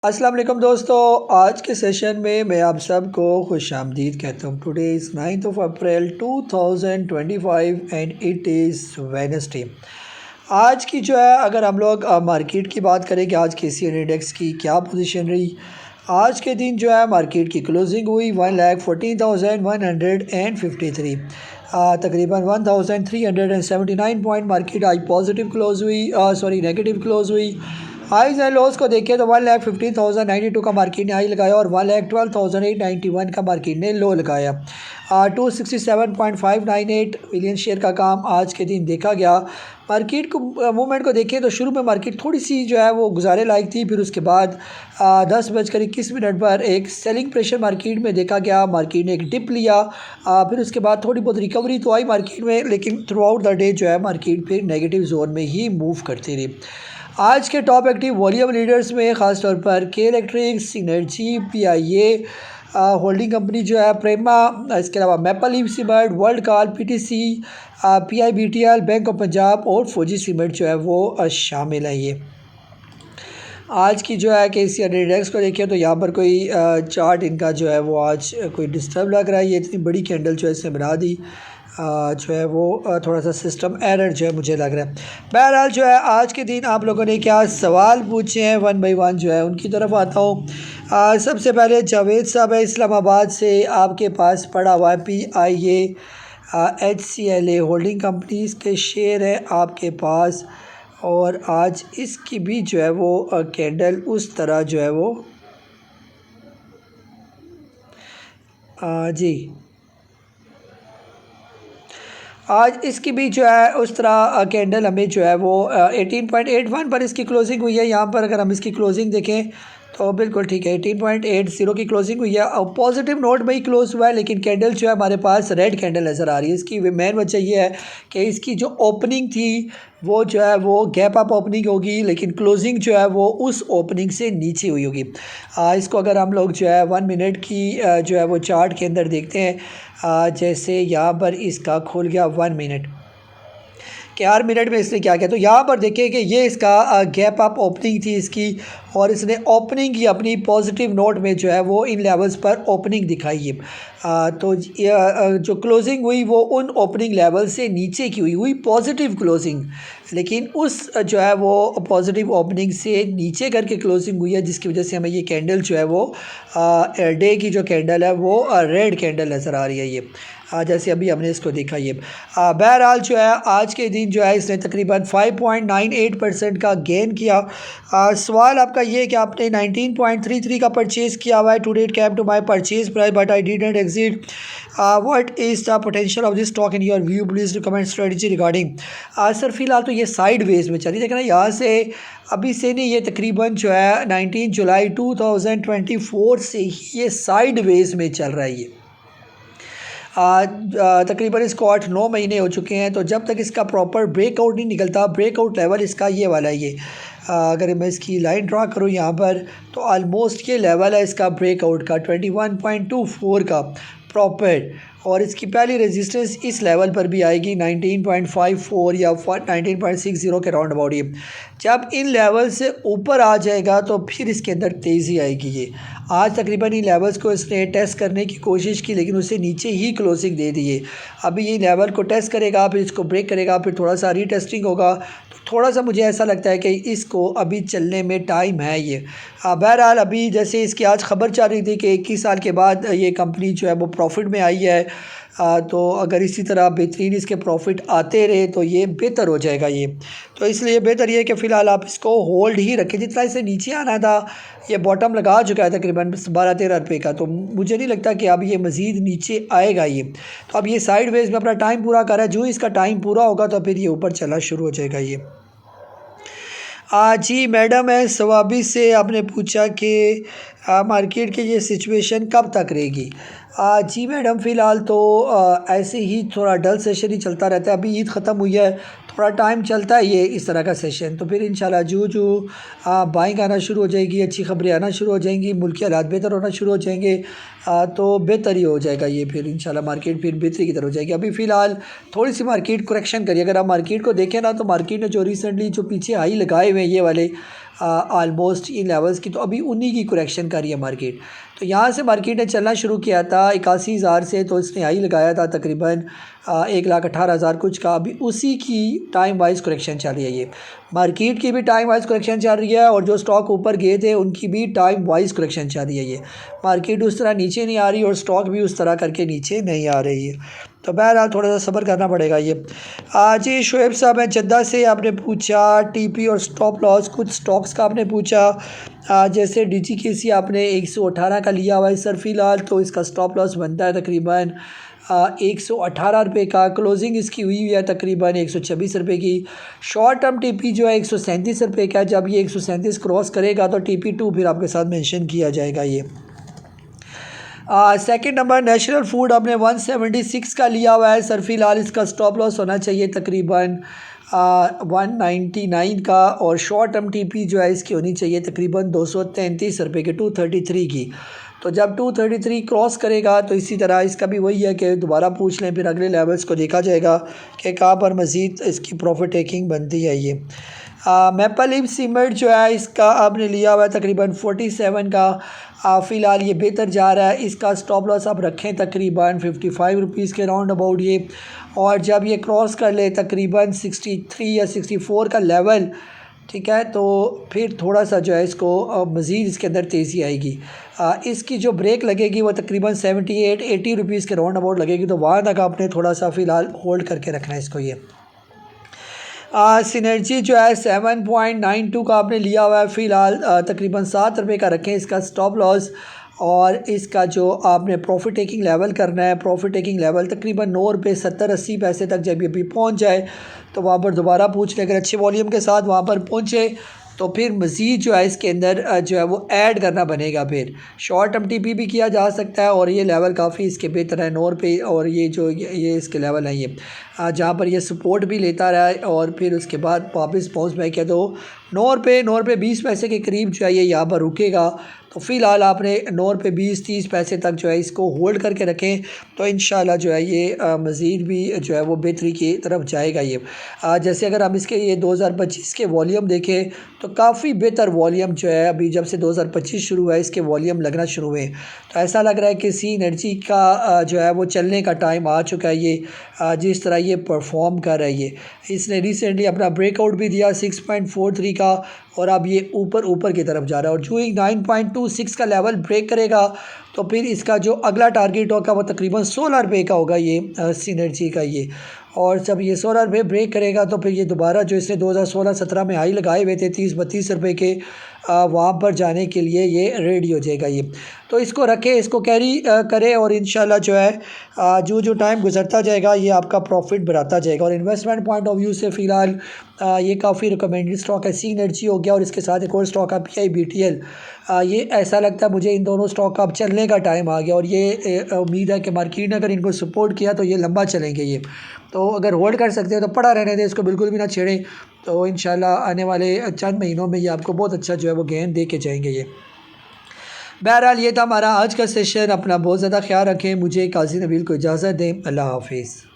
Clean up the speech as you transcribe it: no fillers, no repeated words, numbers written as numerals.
अस्सलाम वालेकुम दोस्तों, आज के सेशन में मैं आप सबको खुश आमदीद कहता हूँ। Today is 9th of April 2025 and it is Wednesday. आज की जो है अगर हम लोग मार्केट की बात करें कि आज के सी इंडेक्स की क्या पोजीशन रही। आज के दिन जो है मार्केट की क्लोजिंग हुई 1,14,153, तकरीबन 1,379 पॉइंट मार्केट आज पॉजिटिव क्लोज हुई, नेगेटिव क्लोज हुई। हाइज एंड लोज को देखें तो 1,15,092 का मार्केट ने हाई लगाया और 1,12,891 का मार्केट ने लो लगाया। 267.598 मिलियन शेयर का काम आज के दिन देखा गया। मार्केट को मूवमेंट को देखें तो शुरू में मार्केट थोड़ी सी जो है वो गुजारे लायक थी, फिर उसके बाद 10:21 पर एक सेलिंग प्रेशर मार्केट में देखा गया। मार्केट ने एक डिप लिया, फिर उसके बाद थोड़ी बहुत रिकवरी तो आई मार्केट में, लेकिन थ्रू आउट द डे जो है मार्केट फिर नेगेटिव जोन में ही मूव करती रही। आज के टॉप एक्टिव वॉल्यूम लीडर्स में ख़ासतौर पर के electric, synergy, PIA holding company जो है, प्रेमा, इसके अलावा maple leaf cement, world call, PTC, PIBTL, bank of Punjab और फौजी सीमेंट जो है वो शामिल है। ये आज की जो है कि KCR इंडेक्स को देखिए तो यहाँ पर कोई चार्ट इनका जो है वो आज कोई डिस्टर्ब लग रहा है। ये इतनी बड़ी कैंडल जो है इसने बना दी, जो है वो थोड़ा सा सिस्टम एरर जो है मुझे लग रहा है। बहरहाल जो है आज के दिन आप लोगों ने क्या सवाल पूछे हैं, वन बाई वन जो है उनकी तरफ आता हूँ। सबसे पहले जावेद साहब है इस्लामाबाद से, आपके पास पड़ा हुआ है PIA HCLA होल्डिंग कंपनीज़ के शेयर है आपके पास, और आज इसकी भी जो है वो कैंडल उस तरह जो है वो जी आज इसकी भी जो है उस तरह कैंडल हमें जो है वो 18.81 पर इसकी क्लोजिंग हुई है। यहाँ पर अगर हम इसकी क्लोजिंग देखें तो बिल्कुल ठीक है, 18.80 की क्लोजिंग हुई है और पॉजिटिव नोट में ही क्लोज हुआ है, लेकिन कैंडल जो है हमारे पास रेड कैंडल नज़र आ रही है। इसकी मेन वजह ये है कि इसकी जो ओपनिंग थी वो जो है वो गैप अप ओपनिंग होगी, लेकिन क्लोजिंग जो है वो उस ओपनिंग से नीचे हुई होगी। इसको अगर हम लोग जो है 1 मिनट की जो है वो चार्ट के अंदर देखते हैं, जैसे यहाँ पर इसका खुल गया 1 मिनट कि 4 मिनट में इसने क्या किया, तो यहाँ पर देखिए कि ये इसका गैप अप ओपनिंग थी इसकी, और इसने ओपनिंग की अपनी पॉजिटिव नोट में जो है वो इन लेवल्स पर ओपनिंग दिखाई है। तो जो क्लोजिंग हुई वो उन ओपनिंग लेवल से नीचे की हुई पॉजिटिव क्लोजिंग, लेकिन उस जो है वो पॉजिटिव ओपनिंग से नीचे करके क्लोजिंग हुई है, जिसकी वजह से हमें ये कैंडल जो है वो डे की जो कैंडल है वो रेड कैंडल नज़र आ रही है। ये जैसे अभी हमने इसको देखा। ये बहरहाल जो है आज के दिन जो है इसने तकरीबन 5.98% का गेन किया। सवाल आपका ये है कि आपने 19.33 का परचेज़ किया हुआ है। Today it came to my purchase price but I didn't exit. What is the potential of this stock in your view, please recommend strategy regarding. Sir फिलहाल तो ये साइड वेज में चली, देखना यहाँ से अभी से नहीं, ये तकरीबन जो है 19 जुलाई 2024 से ही ये साइड वेज में चल रहा है। ये तकरीबन इसको 8-9 महीने हो चुके हैं। तो जब तक इसका प्रॉपर ब्रेकआउट नहीं निकलता, ब्रेकआउट लेवल इसका ये वाला है। ये अगर मैं इसकी लाइन ड्रा करूँ यहाँ पर तो ऑलमोस्ट ये लेवल है इसका ब्रेकआउट का 21.24 का प्रॉपर, और इसकी पहली रेजिस्टेंस इस लेवल पर भी आएगी 19.54 या 19.60 के राउंड अबाउट। ये जब इन लेवल से ऊपर आ जाएगा तो फिर इसके अंदर तेज़ी आएगी। ये आज तकरीबन इन लेवल्स को इसने टेस्ट करने की कोशिश की, लेकिन उससे नीचे ही क्लोजिंग दे दी है। अभी ये लेवल को टेस्ट करेगा, फिर इसको ब्रेक करेगा, फिर थोड़ा सा रीटेस्टिंग होगा, तो थोड़ा सा मुझे ऐसा लगता है कि इसको अभी चलने में टाइम है। ये बहरहाल अभी जैसे इसकी आज खबर चल रही थी कि 21 साल के बाद ये कंपनी जो है वो प्रॉफिट में आई है, तो अगर इसी तरह बेहतरीन इसके प्रॉफिट आते रहे तो ये बेहतर हो जाएगा। ये तो इसलिए बेहतर ये है कि फ़िलहाल आप इसको होल्ड ही रखें। जितना इसे नीचे आना था ये बॉटम लगा चुका है तकरीबन 12-13 रुपये का, तो मुझे नहीं लगता कि अब ये मज़ीद नीचे आएगा। ये तो अब ये साइड वेज में अपना टाइम पूरा कर रहा है, जो इसका टाइम पूरा होगा तो फिर ये ऊपर चलना शुरू हो जाएगा। ये जी मैडम है सवाबी से, आपने पूछा कि मार्केट की ये सिचुएशन कब तक रहेगी। जी मैडम फ़िलहाल तो ऐसे ही थोड़ा डल सेशन ही चलता रहता है। अभी ईद ख़त्म हुई है थोड़ा टाइम चलता है ये इस तरह का सेशन, तो फिर इंशाल्लाह जो बाइंग आना शुरू हो जाएगी, अच्छी खबरें आना शुरू हो जाएंगी, मुल्की हालात बेहतर होना शुरू हो जाएंगे, तो बेहतर ही हो जाएगा ये, फिर इंशाल्लाह मार्केट फिर बेहतरी की तरफ हो जाएगी। अभी फ़िलहाल थोड़ी सी मार्केट करेक्शन करिए। अगर आप मार्केट को देखें ना, तो मार्केट ने जो रिसेंटली जो पीछे हाई लगाए हुए हैं ये वाले आलमोस्ट इन लेवल्स की, तो अभी उन्हीं की करेक्शन कर रही है मार्केट। तो यहाँ से मार्केट ने चलना शुरू किया था 81,000 से, तो इसने हाई लगाया था तकरीबन 1,18,000 कुछ का। अभी उसी की टाइम वाइज करेक्शन चल रही है ये, मार्केट की भी टाइम वाइज करेक्शन चल रही है, और जो स्टॉक ऊपर गए थे उनकी भी टाइम वाइज करेक्शन चल रही है ये। मार्केट उस तरह नीचे नहीं आ रही और स्टॉक भी उस तरह करके नीचे नहीं आ रही है, तो बहरहाल थोड़ा सा सब्र करना पड़ेगा ये। आज ही शोएब साहब हैं जद्दा से, आपने पूछा टीपी और स्टॉप लॉस, कुछ स्टॉक्स का आपने पूछा। जैसे DGKC आपने 118 का लिया हुआ है सर फ़िलहाल, तो इसका स्टॉप लॉस बनता है तकरीबन 118 रुपये का। क्लोजिंग इसकी हुई है तकरीबन 126 रुपये की। शॉर्ट टर्म TP जो है 137 रुपये का। जब ये 137 क्रॉस करेगा तो TP2 फिर आपके साथ मेंशन किया जाएगा ये। सेकंड नंबर नेशनल फूड आपने 176 का लिया हुआ है सर फ़िलहाल, इसका स्टॉप लॉस होना चाहिए तकरीबन 199 का, और शॉर्ट टर्म TP जो है इसकी होनी चाहिए तकरीबन 233 रुपये की, 233 की। तो जब 233 क्रॉस करेगा तो इसी तरह इसका भी वही है कि दोबारा पूछ लें, फिर अगले लेवल्स को देखा जाएगा कि कहाँ पर मज़ीद इसकी प्रॉफिट टेकिंग बनती है ये। मैपल लीफ सीमेंट जो है इसका आपने लिया हुआ है तकरीबन 47 का। फ़िलहाल ये बेहतर जा रहा है, इसका स्टॉप लॉस आप रखें तकरीबन 55 रुपीज़ के राउंड अबाउट ये, और जब ये क्रॉस कर ले तकरीबन 63 या 64 का लेवल, ठीक है, तो फिर थोड़ा सा जो है इसको मज़ीद इसके अंदर तेज़ी आएगी। इसकी जो ब्रेक लगेगी वो तकरीबन 78-80 रुपीज़ के राउंड अबाउट लगेगी, तो वहाँ तक आपने थोड़ा सा फ़िलहाल होल्ड करके रखना है इसको ये। सिनर्जी जो है 7.92 का आपने लिया हुआ है फ़िलहाल, तकरीबन 7 रुपये का रखें इसका स्टॉप लॉस, और इसका जो आपने प्रॉफिट टेकिंग लेवल करना है, प्रॉफिट टेकिंग लेवल तकरीबन 9 रुपये 70-80 पैसे तक जब ये भी पहुँच जाए तो वहाँ पर दोबारा पूछ ले। अगर अच्छे वॉल्यूम के साथ वहाँ पर पहुँचे तो फिर मज़ीद जो है इसके अंदर जो है वो ऐड करना बनेगा। फिर शॉर्ट टर्म TP भी किया जा सकता है, और ये लेवल काफ़ी इसके बेहतर है 9 रुपये, और ये जो ये इसके लेवल हैं ये जहाँ पर ये सपोर्ट भी लेता रहा है, और फिर उसके बाद वापस बाउंस बैक किया, तो 9 रुपये 20 पैसे के करीब जो है ये यहाँ पर रुकेगा। तो फ़िलहाल आपने 9 रुपये 20-30 पैसे तक जो है इसको होल्ड करके रखें, तो इंशाल्लाह जो है ये मज़ीद भी जो है वो बेहतरी की तरफ जाएगा ये। जैसे अगर हम इसके ये 2025 के वॉल्यूम देखें तो काफ़ी बेहतर वॉल्यूम जो है अभी जब से 2025 शुरू हुआ है इसके वॉल्यूम लगना शुरू हुए, तो ऐसा लग रहा है कि सी एनर्जी का जो है वो चलने का टाइम आ चुका है ये। जिस तरह ये परफॉर्म कर रहा है ये, इसने रिसेंटली अपना ब्रेकआउट भी दिया 6.43 का, और अब ये ऊपर की तरफ जा रहा है, और जो ही 9.26 का लेवल ब्रेक करेगा तो फिर इसका जो अगला टारगेट होगा वो तकरीबन 16 रुपये का होगा ये सिनर्जी का ये। और जब ये 16 रुपये ब्रेक करेगा तो फिर ये दोबारा जो इसने 2016-17 में हाई लगाए हुए थे 30-32 रुपये के, वहाँ पर जाने के लिए ये रेडी हो जाएगा ये। तो इसको रखें, इसको कैरी करें, और इंशाल्लाह जो है जो टाइम गुजरता जाएगा ये आपका प्रॉफिट बढ़ाता जाएगा। और इन्वेस्टमेंट पॉइंट ऑफ व्यू से फ़िलहाल ये काफ़ी रिकमेंडेड स्टॉक है। सी एनर्जी हो गया, और इसके साथ एक और स्टॉक है PIBTL। ये ऐसा लगता है मुझे इन दोनों स्टॉक का अब चलने का टाइम आ गया, और ये उम्मीद है कि मार्केट ने अगर इनको सपोर्ट किया तो ये लंबा चलेंगे ये। तो अगर होल्ड कर सकते हैं तो पड़ा रहने दें, इसको बिल्कुल भी ना छेड़ें, तो इंशाल्लाह आने वाले चंद महीनों में ये आपको बहुत अच्छा जो है वो गेन दे के जाएंगे ये। बहरहाल ये था हमारा आज का सेशन। अपना बहुत ज़्यादा ख्याल रखें। मुझे काजी नबील को इजाज़त दें। अल्लाह हाफिज़।